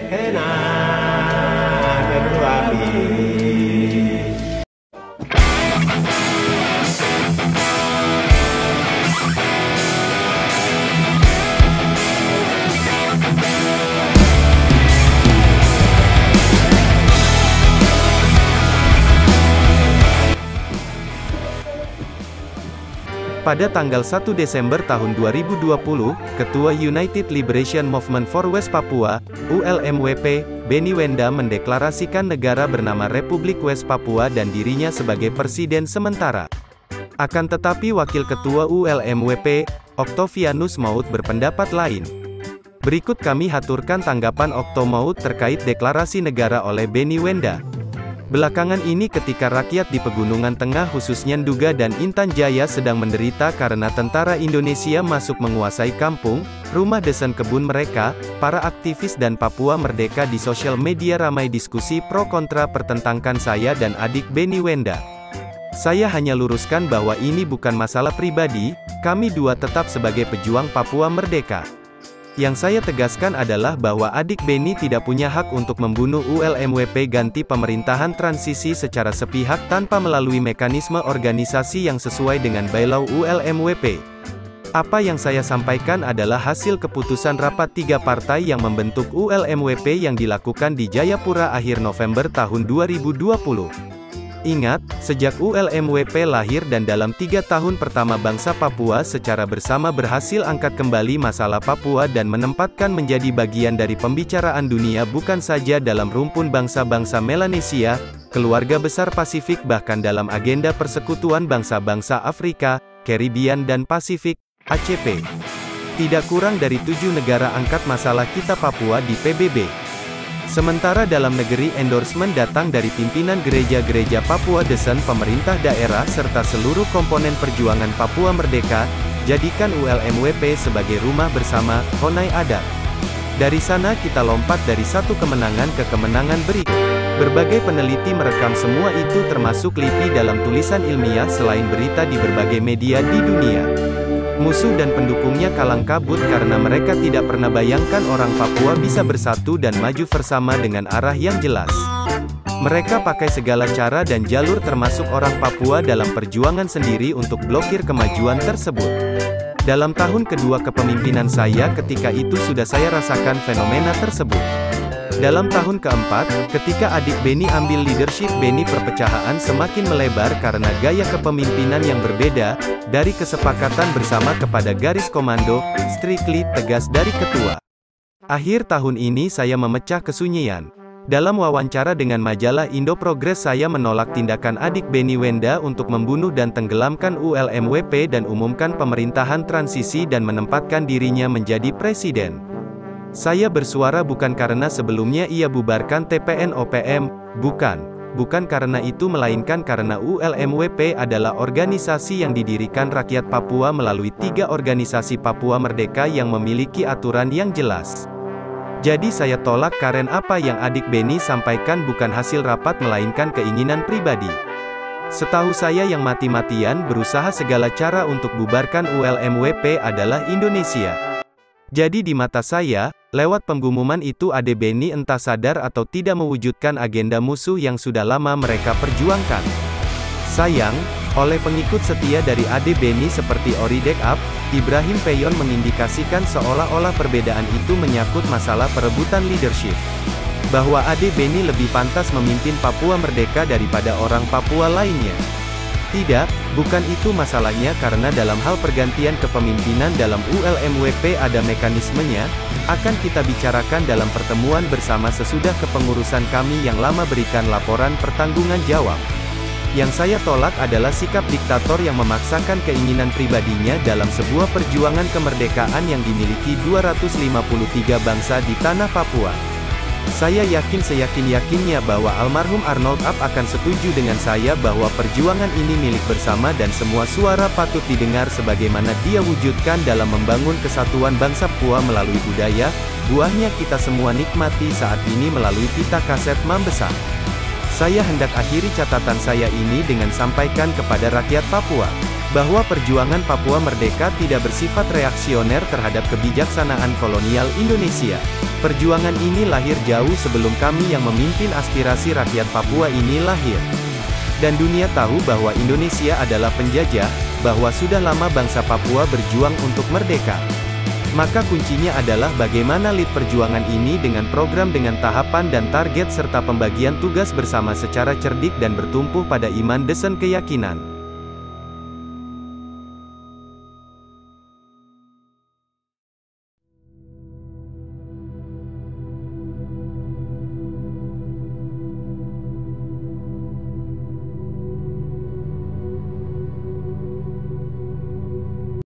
enak keruapi. Pada tanggal 1 Desember tahun 2020, Ketua United Liberation Movement for West Papua, ULMWP, Benny Wenda mendeklarasikan negara bernama Republik West Papua dan dirinya sebagai presiden sementara. Akan tetapi Wakil Ketua ULMWP, Octavianus Maut berpendapat lain. Berikut kami haturkan tanggapan Okto Maut terkait deklarasi negara oleh Benny Wenda. Belakangan ini ketika rakyat di Pegunungan Tengah khususnya Nduga dan Intan Jaya sedang menderita karena tentara Indonesia masuk menguasai kampung, rumah desain kebun mereka, para aktivis dan Papua Merdeka di sosial media ramai diskusi pro kontra pertentangkan saya dan adik Benny Wenda. Saya hanya luruskan bahwa ini bukan masalah pribadi, kami dua tetap sebagai pejuang Papua Merdeka. Yang saya tegaskan adalah bahwa adik Benny tidak punya hak untuk membunuh ULMWP ganti pemerintahan transisi secara sepihak tanpa melalui mekanisme organisasi yang sesuai dengan bylaw ULMWP. Apa yang saya sampaikan adalah hasil keputusan rapat 3 partai yang membentuk ULMWP yang dilakukan di Jayapura akhir November tahun 2020. Ingat, sejak ULMWP lahir dan dalam 3 tahun pertama bangsa Papua secara bersama berhasil angkat kembali masalah Papua dan menempatkan menjadi bagian dari pembicaraan dunia bukan saja dalam rumpun bangsa-bangsa Melanesia, keluarga besar Pasifik bahkan dalam agenda persekutuan bangsa-bangsa Afrika, Karibian dan Pasifik, ACP. Tidak kurang dari 7 negara angkat masalah kita Papua di PBB. Sementara dalam negeri endorsement datang dari pimpinan gereja-gereja Papua Desain pemerintah daerah serta seluruh komponen perjuangan Papua Merdeka, jadikan ULMWP sebagai rumah bersama, Honai Adat. Dari sana kita lompat dari satu kemenangan ke kemenangan berikut. Berbagai peneliti merekam semua itu termasuk LIPI dalam tulisan ilmiah selain berita di berbagai media di dunia. Musuh dan pendukungnya kalang kabut karena mereka tidak pernah bayangkan orang Papua bisa bersatu dan maju bersama dengan arah yang jelas. Mereka pakai segala cara dan jalur termasuk orang Papua dalam perjuangan sendiri untuk blokir kemajuan tersebut. Dalam tahun kedua kepemimpinan saya ketika itu sudah saya rasakan fenomena tersebut. Dalam tahun keempat, ketika adik Benny ambil leadership Benny perpecahan semakin melebar karena gaya kepemimpinan yang berbeda, dari kesepakatan bersama kepada garis komando, strictly tegas dari ketua. Akhir tahun ini saya memecah kesunyian. Dalam wawancara dengan majalah Indo Progress saya menolak tindakan adik Benny Wenda untuk membunuh dan tenggelamkan ULMWP dan umumkan pemerintahan transisi dan menempatkan dirinya menjadi presiden. Saya bersuara bukan karena sebelumnya ia bubarkan TPN-OPM, bukan karena itu melainkan karena ULMWP adalah organisasi yang didirikan rakyat Papua melalui 3 organisasi Papua Merdeka yang memiliki aturan yang jelas. Jadi saya tolak karena apa yang adik Benny sampaikan bukan hasil rapat melainkan keinginan pribadi. Setahu saya yang mati-matian berusaha segala cara untuk bubarkan ULMWP adalah Indonesia. Jadi di mata saya, lewat pengumuman itu Ade Benny entah sadar atau tidak mewujudkan agenda musuh yang sudah lama mereka perjuangkan. Sayang, oleh pengikut setia dari Ade Benny seperti Oridek Up, Ibrahim Peyon mengindikasikan seolah-olah perbedaan itu menyangkut masalah perebutan leadership. Bahwa Ade Benny lebih pantas memimpin Papua Merdeka daripada orang Papua lainnya. Tidak, bukan itu masalahnya karena dalam hal pergantian kepemimpinan dalam ULMWP ada mekanismenya, akan kita bicarakan dalam pertemuan bersama sesudah kepengurusan kami yang lama berikan laporan pertanggungan jawab. Yang saya tolak adalah sikap diktator yang memaksakan keinginan pribadinya dalam sebuah perjuangan kemerdekaan yang dimiliki 253 bangsa di tanah Papua. Saya yakin seyakin-yakinnya bahwa almarhum Arnold Up akan setuju dengan saya bahwa perjuangan ini milik bersama dan semua suara patut didengar sebagaimana dia wujudkan dalam membangun kesatuan bangsa Papua melalui budaya, buahnya kita semua nikmati saat ini melalui pita kaset Mambesa. Saya hendak akhiri catatan saya ini dengan sampaikan kepada rakyat Papua, bahwa perjuangan Papua merdeka tidak bersifat reaksioner terhadap kebijaksanaan kolonial Indonesia. Perjuangan ini lahir jauh sebelum kami yang memimpin aspirasi rakyat Papua ini lahir. Dan dunia tahu bahwa Indonesia adalah penjajah, bahwa sudah lama bangsa Papua berjuang untuk merdeka. Maka kuncinya adalah bagaimana lead perjuangan ini dengan program dengan tahapan dan target serta pembagian tugas bersama secara cerdik dan bertumpu pada iman dan keyakinan.